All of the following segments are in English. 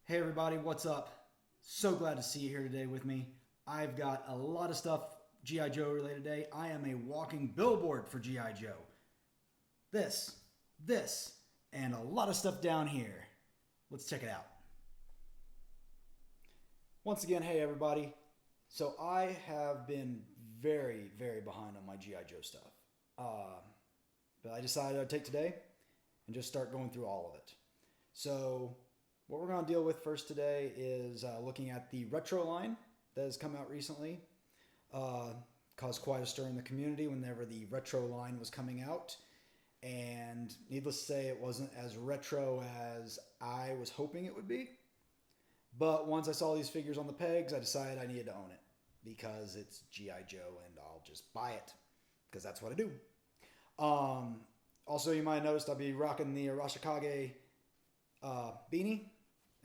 Hey everybody, what's up? So glad to see you here today with me. I've got a lot of stuff G.I. Joe related today. I am a walking billboard for G.I. Joe. This, and a lot of stuff down here. Let's check it out. Once again, hey everybody. So I have been very behind on my G.I. Joe stuff. But I decided I'd take today and just start going through all of it. So what we're going to deal with first today is looking at the retro line that has come out recently. Caused quite a stir in the community whenever the retro line was coming out. And needless to say, it wasn't as retro as I was hoping it would be. But once I saw these figures on the pegs, I decided I needed to own it because it's G.I. Joe and I'll just buy it because that's what I do. Also, you might have noticed I'll be rocking the Arashikage beanie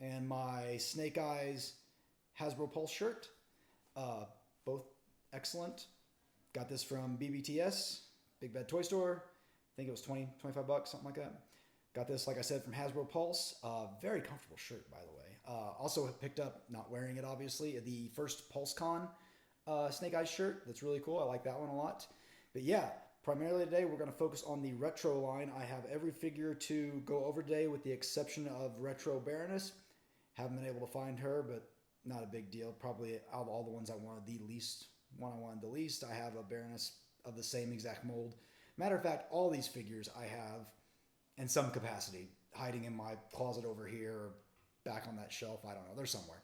and my Snake Eyes Hasbro Pulse shirt. Both excellent. Got this from BBTS, Big Bad Toy Store. I think it was $20, $25, something like that. Got this, like I said, from Hasbro Pulse. Very comfortable shirt, by the way. Also picked up, not wearing it obviously, the first PulseCon Snake Eyes shirt. That's really cool. I like that one a lot. But yeah, primarily today we're going to focus on the retro line. I have every figure to go over today with the exception of Retro Baroness. Haven't been able to find her, but not a big deal. Probably out of all the ones I wanted the least, I have a Baroness of the same exact mold. Matter of fact, all these figures I have in some capacity hiding in my closet over here or back on that shelf. I don't know. They're somewhere.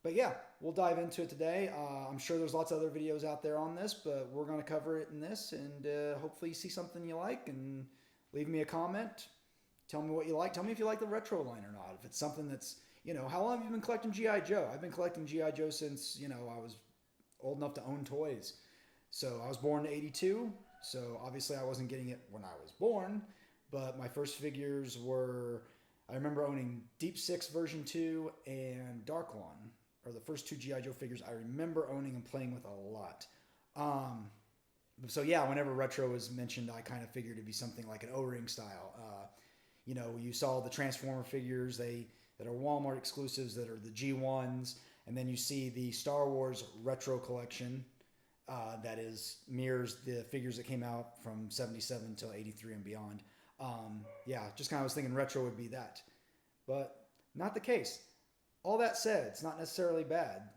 But yeah, we'll dive into it today. I'm sure there's lots of other videos out there on this, but we're going to cover it in this and hopefully you see something you like and leave me a comment. Tell me what you like. Tell me if you like the retro line or not. If it's something that's, how long have you been collecting G.I. Joe? I've been collecting G.I. Joe since, I was old enough to own toys. So I was born in 82. So obviously I wasn't getting it when I was born, but my first figures were, I remember owning Deep Six version 2 and Dark One, or the first two G.I. Joe figures I remember owning and playing with a lot. So yeah, whenever retro was mentioned, I kind of figured it'd be something like an O-ring style. You saw the Transformer figures, that are Walmart exclusives that are the G1s, and then you see the Star Wars retro collection that mirrors the figures that came out from 77 till 83 and beyond. Just kind of was thinking retro would be that, but not the case. All that said, it's not necessarily bad.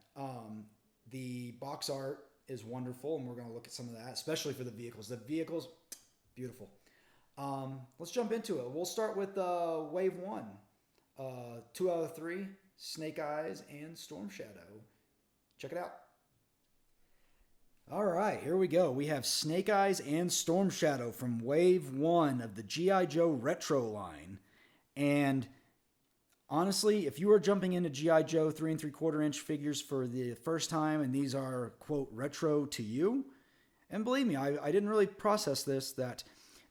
The box art is wonderful, and we're going to look at some of that, especially for the vehicles. The vehicles, beautiful. Let's jump into it. We'll start with Wave 1. 2 out of 3, Snake Eyes and Storm Shadow. Check it out. All right, here we go. We have Snake Eyes and Storm Shadow from Wave 1 of the G.I. Joe Retro line. And honestly, if you are jumping into G.I. Joe 3 3/4 inch figures for the first time and these are, quote, retro to you, and believe me, I didn't really process this, that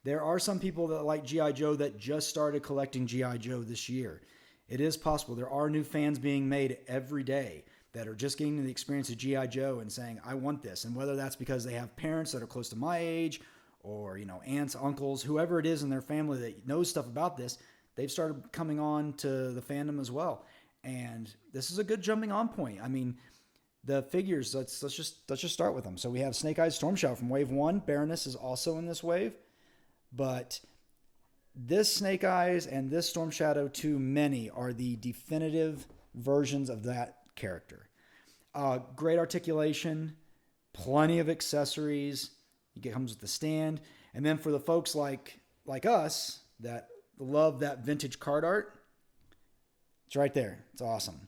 there are some people that like G.I. Joe that just started collecting G.I. Joe this year. It is possible. There are new fans being made every day that are just getting the experience of G.I. Joe and saying, I want this. And whether that's because they have parents that are close to my age or, aunts, uncles, whoever it is in their family that knows stuff about this, they've started coming on to the fandom as well. And this is a good jumping on point. I mean, the figures, let's just start with them. So we have Snake Eyes Storm Shadow from Wave 1. Baroness is also in this wave. But this Snake Eyes and this Storm Shadow, to many, are the definitive versions of that character. Great articulation, plenty of accessories. It comes with the stand. And then for the folks like us that love that vintage card art, it's right there. It's awesome.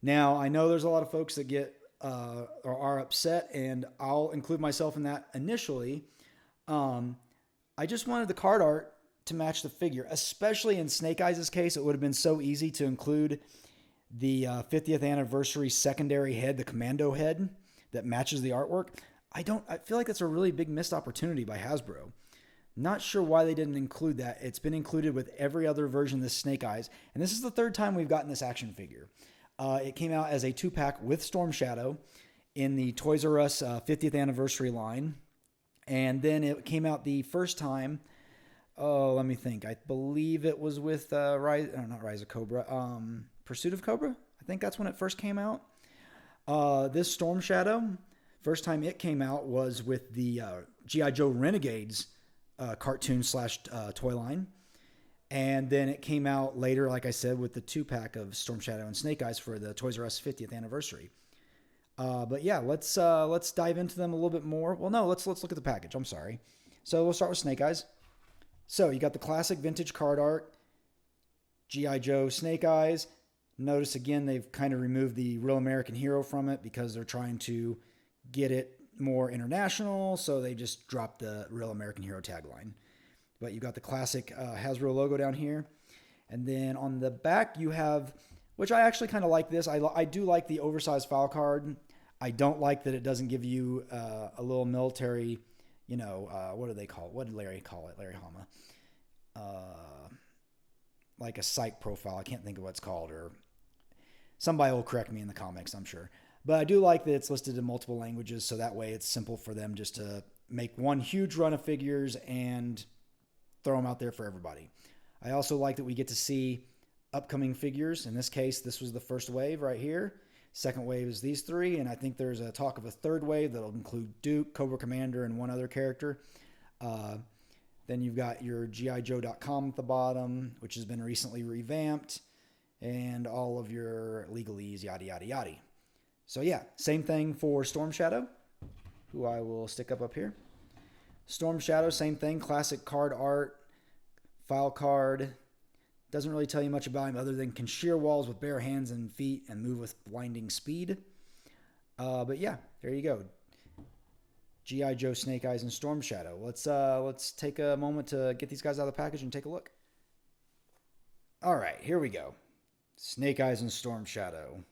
Now, I know there's a lot of folks that get or are upset, and I'll include myself in that initially. I just wanted the card art to match the figure, especially in Snake Eyes' case. It would have been so easy to include the 50th anniversary secondary head, the commando head that matches the artwork. I feel like that's a really big missed opportunity by Hasbro. Not sure why they didn't include that. It's been included with every other version of this Snake Eyes, and this is the third time we've gotten this action figure. It came out as a 2-pack with Storm Shadow in the Toys R Us 50th anniversary line, and then it came out the first time Oh, let me think. I believe it was with not Rise of Cobra. Pursuit of Cobra. I think that's when it first came out. This Storm Shadow, first time it came out was with the GI Joe Renegades cartoon slash toy line, and then it came out later, like I said, with the 2-pack of Storm Shadow and Snake Eyes for the Toys R Us 50th anniversary. But yeah, let's dive into them a little bit more. Well, no, let's look at the package. I'm sorry. So we'll start with Snake Eyes. So you got the classic vintage card art, GI Joe Snake Eyes. Notice again they've kind of removed the Real American Hero from it because they're trying to get it more international. So they just dropped the Real American Hero tagline. But you got the classic Hasbro logo down here, and then on the back you have, which I actually kind of like this. I do like the oversized file card. I don't like that it doesn't give you a little military, what do they call it? What did Larry call it? Larry Hama. Like a site profile. I can't think of what it's called, or somebody will correct me in the comics, I'm sure. But I do like that it's listed in multiple languages, so that way it's simple for them just to make one huge run of figures and throw them out there for everybody. I also like that we get to see upcoming figures. In this case, this was the first wave right here. Second wave is these 3, and I think there's a talk of a third wave that'll include Duke, Cobra Commander, and one other character. Then you've got your GIJoe.com at the bottom, which has been recently revamped, and all of your legalese, yada, yada, yada. So yeah, same thing for Storm Shadow, who I will stick up here. Storm Shadow, same thing, classic card art, file card. Doesn't really tell you much about him other than can shear walls with bare hands and feet and move with blinding speed. But yeah, there you go. G.I. Joe, Snake Eyes, and Storm Shadow. Let's take a moment to get these guys out of the package and take a look. All right, here we go. Snake Eyes and Storm Shadow.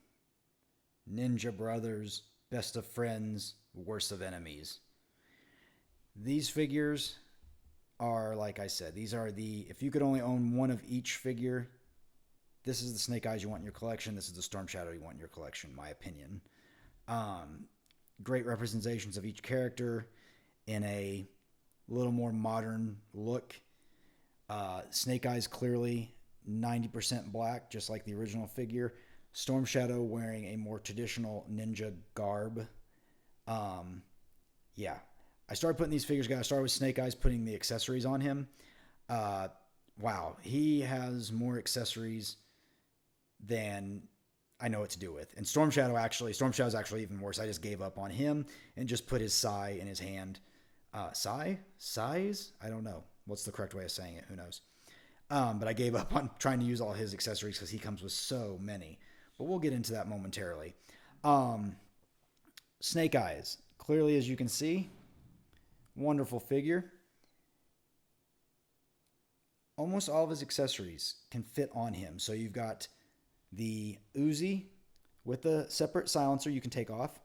Ninja brothers, best of friends, worst of enemies. These figures are, like I said, these are if you could only own one of each figure, this is the Snake Eyes you want in your collection. This is the Storm Shadow you want in your collection, in my opinion. Great representations of each character in a little more modern look. Snake Eyes clearly 90% black, just like the original figure. Storm Shadow wearing a more traditional ninja garb. Yeah. I started putting these figures together. I started with Snake Eyes, putting the accessories on him. Wow. He has more accessories than I know what to do with. And Storm Shadow's actually even worse. I just gave up on him and just put his sai in his hand. Size? I don't know. What's the correct way of saying it? Who knows? But I gave up on trying to use all his accessories because he comes with so many. But we'll get into that momentarily. Snake Eyes. Clearly, as you can see, wonderful figure. Almost all of his accessories can fit on him. So you've got the Uzi with a separate silencer you can take off.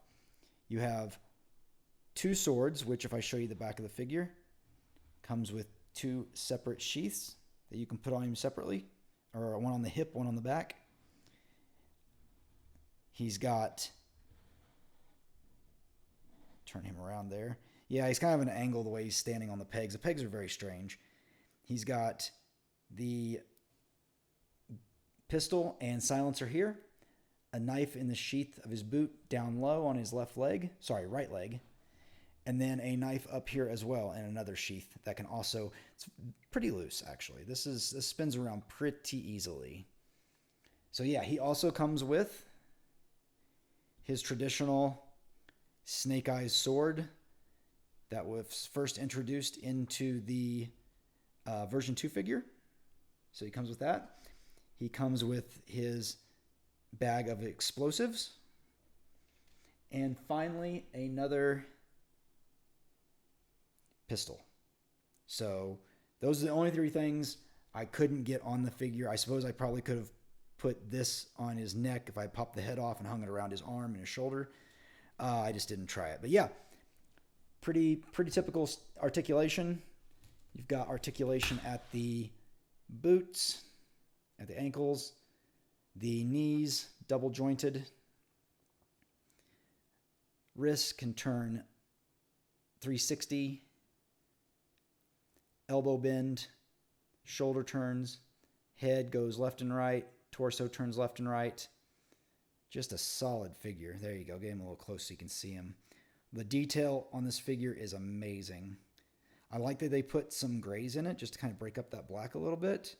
You have 2 swords, which if I show you the back of the figure, comes with 2 separate sheaths that you can put on him separately, or one on the hip, one on the back. He's got, turn him around there. Yeah, he's kind of an angle the way he's standing on the pegs. The pegs are very strange. He's got the pistol and silencer here, a knife in the sheath of his boot down low on his right leg, and then a knife up here as well and another sheath that can also, it's pretty loose actually. This spins around pretty easily. So yeah, he also comes with his traditional Snake Eyes sword that was first introduced into the version 2 figure. So he comes with that. He comes with his bag of explosives. And finally, another pistol. So those are the only 3 things I couldn't get on the figure. I suppose I probably could have put this on his neck if I popped the head off and hung it around his arm and his shoulder. I just didn't try it. But yeah, pretty typical articulation. You've got articulation at the boots, at the ankles, the knees, double jointed. Wrists can turn 360. Elbow bend, shoulder turns, head goes left and right, torso turns left and right. Just a solid figure. There you go. Get him a little close so you can see him. The detail on this figure is amazing. I like that they put some grays in it just to kind of break up that black a little bit.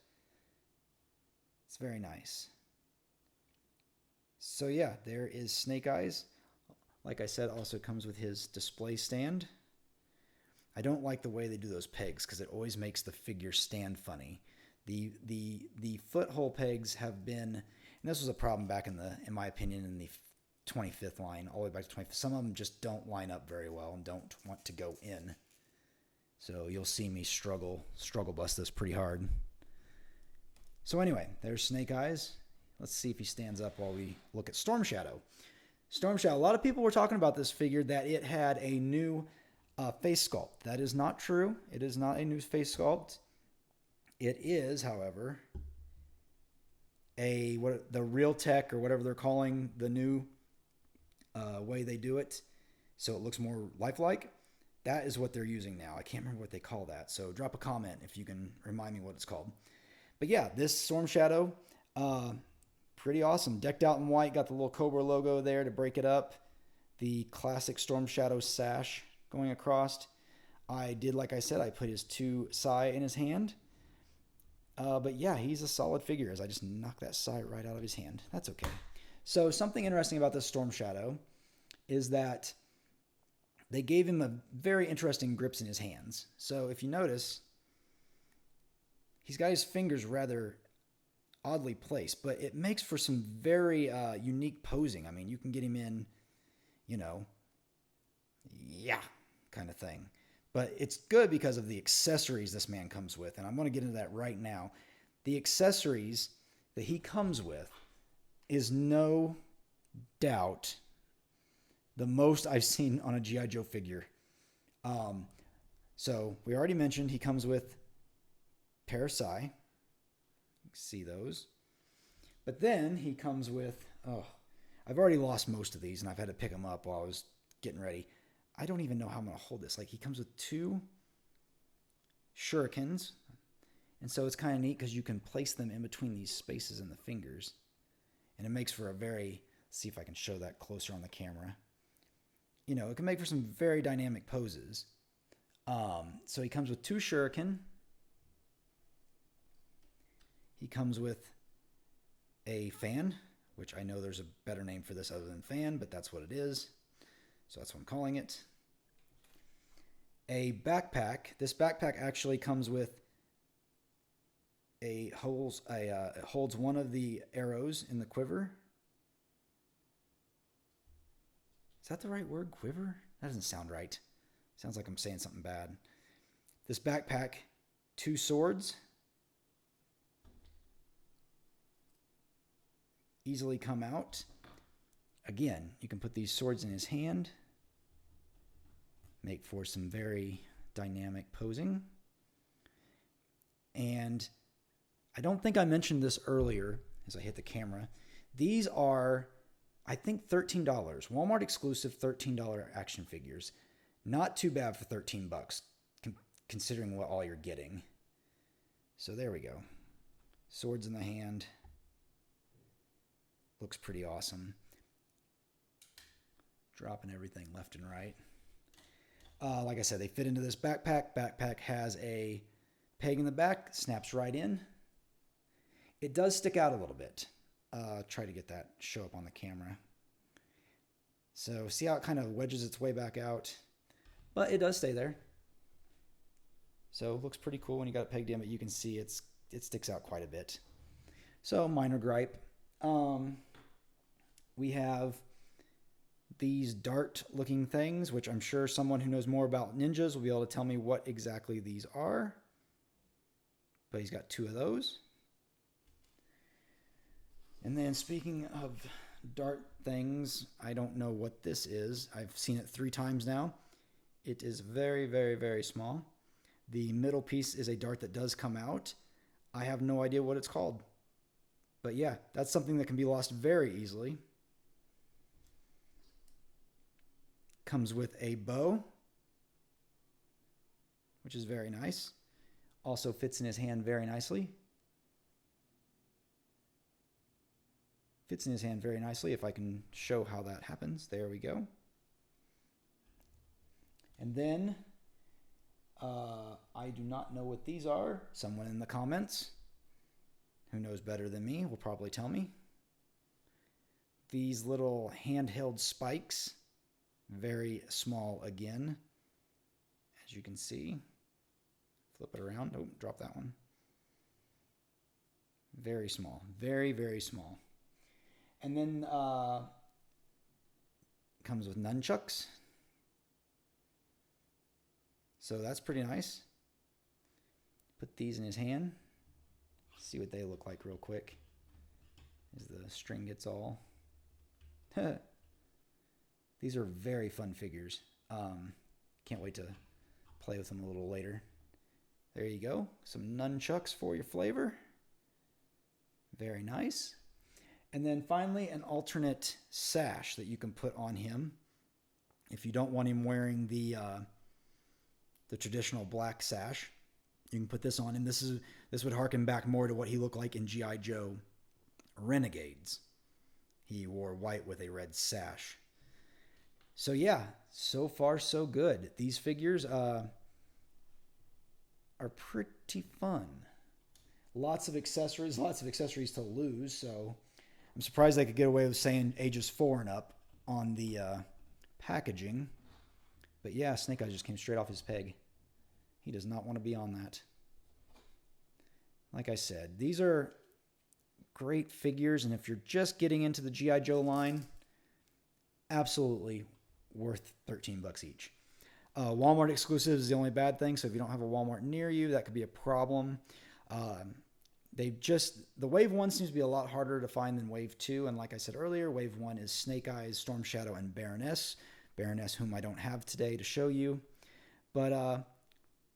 It's very nice. So yeah, there is Snake Eyes. Like I said, also comes with his display stand. I don't like the way they do those pegs because it always makes the figure stand funny. The foothold pegs have been, and this was a problem back in my opinion, in the 25th line, all the way back to 25th. Some of them just don't line up very well and don't want to go in. So you'll see me struggle bust this pretty hard. So anyway, there's Snake Eyes. Let's see if he stands up while we look at Storm Shadow. Storm Shadow, a lot of people were talking about this figure that it had a new face sculpt. That is not true. It is not a new face sculpt. It is, however, the Realtek or whatever they're calling the new way they do it, so it looks more lifelike. That is what they're using now. I can't remember what they call that, so drop a comment if you can remind me what it's called. But yeah, this Storm Shadow, pretty awesome. Decked out in white, got the little Cobra logo there to break it up. The classic Storm Shadow sash going across. I did, like I said, I put his 2 Sai in his hand. But yeah, he's a solid figure as I just knocked that Sai right out of his hand. That's okay. So something interesting about this Storm Shadow is that they gave him a very interesting grips in his hands. So if you notice, he's got his fingers rather oddly placed, but it makes for some very unique posing. I mean, you can get him in, yeah, kind of thing. But it's good because of the accessories this man comes with, and I'm going to get into that right now. The accessories that he comes with is no doubt the most I've seen on a G.I. Joe figure. So we already mentioned he comes with pair Sai. See those. But then he comes with, I've already lost most of these, and I've had to pick them up while I was getting ready. I don't even know how I'm going to hold this. Like, he comes with 2 shurikens. And so it's kind of neat because you can place them in between these spaces in the fingers. And it makes for a very, let's see if I can show that closer on the camera. It can make for some very dynamic poses. So he comes with 2 shuriken. He comes with a fan, which I know there's a better name for this other than fan, but that's what it is. So that's what I'm calling it. A backpack. This backpack actually comes with it holds one of the arrows in the quiver. Is that the right word? Quiver? That doesn't sound right. Sounds like I'm saying something bad. This backpack, 2 swords. Easily come out. Again, you can put these swords in his hand. Make for some very dynamic posing. And I don't think I mentioned this earlier as I hit the camera. These are, I think, $13. Walmart exclusive $13 action figures. Not too bad for $13, considering what all you're getting. So there we go. Swords in the hand. Looks pretty awesome. Dropping everything left and right. Like I said, they fit into this backpack. Backpack has a peg in the back, snaps right in. It does stick out a little bit. Try to get that show up on the camera. So see how it kind of wedges its way back out? But it does stay there. So it looks pretty cool when you got it pegged in, but you can see it sticks out quite a bit. So minor gripe. We have these dart looking things, which I'm sure someone who knows more about ninjas will be able to tell me what exactly these are. But he's got 2 of those. And then speaking of dart things, I don't know what this is. I've seen it 3 times now. It is very, very, very small. The middle piece is a dart that does come out. I have no idea what it's called. But yeah, that's something that can be lost very easily. Comes with a bow, which is very nice. also fits in his hand very nicely. Fits in his hand very nicely, if I can show how that happens. There we go. And then, I do not know what these are. Someone in the comments who knows better than me will probably tell me. These little handheld spikes, very small again, as you can see. Flip it around. Oh, drop that one. Very small. Very, very small. And then comes with nunchucks. So that's pretty nice. Put these in his hand. See what they look like real quick. As the string gets all... These are very fun figures. Can't wait to play with them a little later. There you go. Some nunchucks for your flavor. Very nice. And then finally, an alternate sash that you can put on him if you don't want him wearing the traditional black sash. You can put this on him. This would harken back more to what he looked like in G.I. Joe Renegades. He wore white with a red sash. So yeah, so far so good. These figures are pretty fun. Lots of accessories to lose. So I'm surprised they could get away with saying ages 4 and up on the packaging. But yeah, Snake Eyes just came straight off his peg. He does not want to be on that. Like I said, these are great figures, and if you're just getting into the G.I. Joe line, absolutely worth $13 each. Walmart exclusive is the only bad thing, so if you don't have a Walmart near you, that could be a problem. The Wave 1 seems to be a lot harder to find than Wave 2, and like I said earlier, Wave 1 is Snake Eyes, Storm Shadow, and Baroness. Baroness, whom I don't have today to show you. But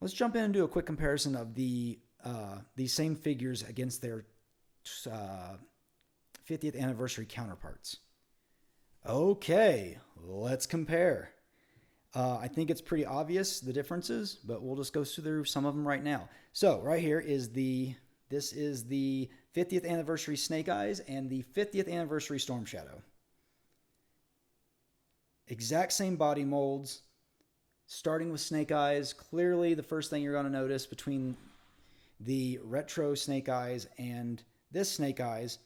let's jump in and do a quick comparison of these same figures against their 50th anniversary counterparts. Okay, let's compare. I think it's pretty obvious the differences, but we'll just go through some of them right now. So right here is this is the 50th anniversary Snake Eyes and the 50th anniversary Storm Shadow. Exact same body molds. Starting with Snake Eyes, clearly the first thing you're going to notice between the retro Snake Eyes and this Snake Eyes,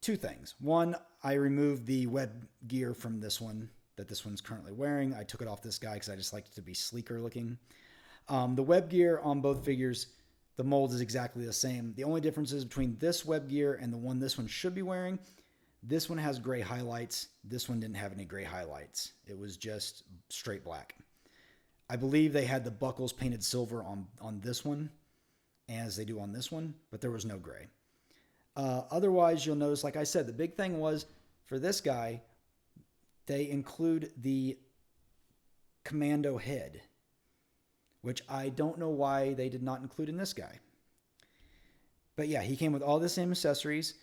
two things. One, I removed the web gear from this one that this one's currently wearing. I took it off this guy because I just liked it to be sleeker looking. The web gear on both figures, the mold is exactly the same. The only difference is between this web gear and the one this one should be wearing. This one has gray highlights. This one didn't have any gray highlights. It was just straight black. I believe they had the buckles painted silver on this one, as they do on this one, but there was no gray. Otherwise, you'll notice, like I said, the big thing was, for this guy, they include the commando head, which I don't know why they did not include in this guy. But yeah, he came with all the same accessories.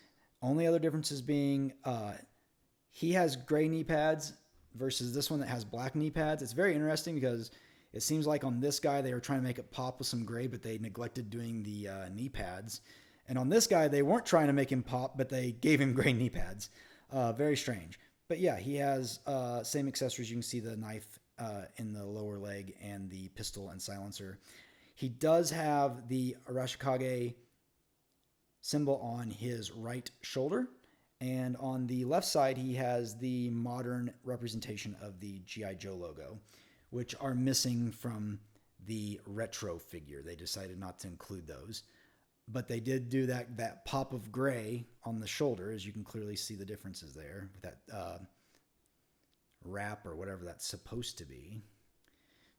Only other differences being he has gray knee pads versus this one that has black knee pads. It's very interesting because it seems like on this guy they were trying to make it pop with some gray, but they neglected doing the knee pads. And on this guy, they weren't trying to make him pop, but they gave him gray knee pads. Very strange. But yeah, he has same accessories. You can see the knife in the lower leg and the pistol and silencer. He does have the Arashikage symbol on his right shoulder. And on the left side, he has the modern representation of the G.I. Joe logo, which are missing from the retro figure. They decided not to include those. But they did do that pop of gray on the shoulder, as you can clearly see the differences there, with that wrap or whatever that's supposed to be.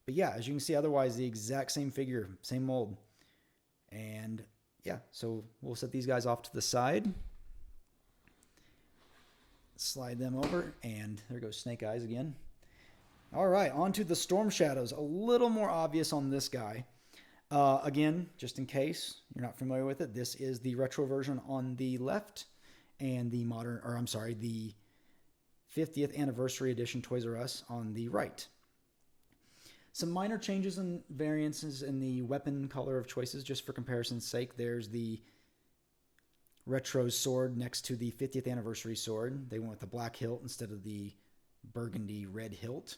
But yeah, as you can see, otherwise the exact same figure, same mold. And yeah, so we'll set these guys off to the side. Slide them over, and there goes Snake Eyes again. All right, on to the Storm Shadows. A little more obvious on this guy. Again, just in case you're not familiar with it, this is the retro version on the left and the the 50th anniversary edition Toys R Us on the right. Some minor changes and variances in the weapon color of choices, just for comparison's sake. There's the retro sword next to the 50th anniversary sword. They went with the black hilt instead of the burgundy red hilt.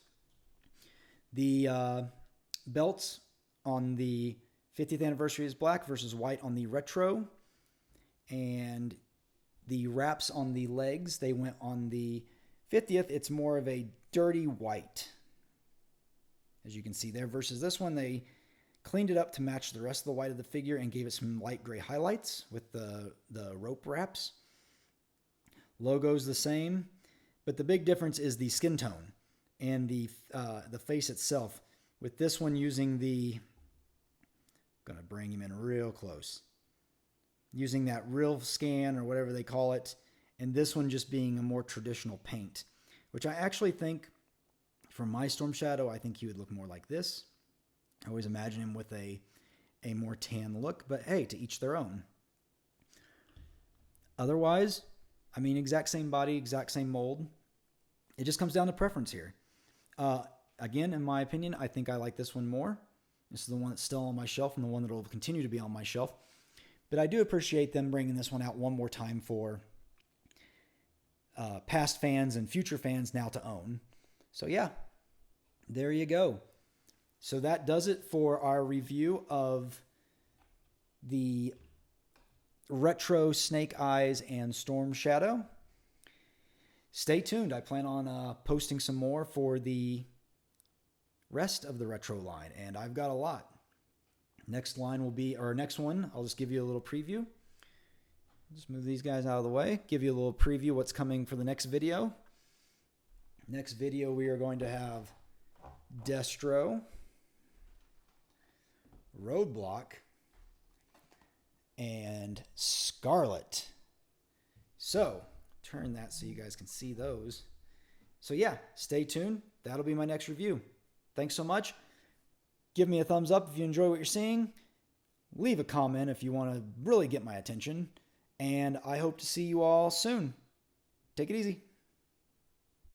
The belts on the 50th anniversary is black versus white on the retro. And the wraps on the legs, they went on the 50th. It's more of a dirty white, as you can see there, versus this one. They cleaned it up to match the rest of the white of the figure and gave it some light gray highlights with the rope wraps. Logo's the same, but the big difference is the skin tone and the face itself. With this one using the, I'm gonna bring him in real close, using that real scan or whatever they call it, and this one just being a more traditional paint, which I actually think, for my Storm Shadow, I think he would look more like this. I always imagine him with a more tan look, but hey, to each their own. Otherwise, I mean, exact same body, exact same mold. It just comes down to preference here. Again, in my opinion, I think I like this one more. This is the one that's still on my shelf and the one that will continue to be on my shelf. But I do appreciate them bringing this one out one more time for past fans and future fans now to own. So yeah, there you go. So that does it for our review of the retro Snake Eyes and Storm Shadow. Stay tuned. I plan on posting some more for the rest of the retro line, and I've got a lot. Next line will be, or next one, I'll just give you a little preview. Just move these guys out of the way, give you a little preview what's coming for the next video. Next video, we are going to have Destro, Roadblock, and Scarlet. So, turn that so you guys can see those. So yeah, stay tuned. That'll be my next review. Thanks so much. Give me a thumbs up if you enjoy what you're seeing. Leave a comment if you want to really get my attention. And I hope to see you all soon. Take it easy.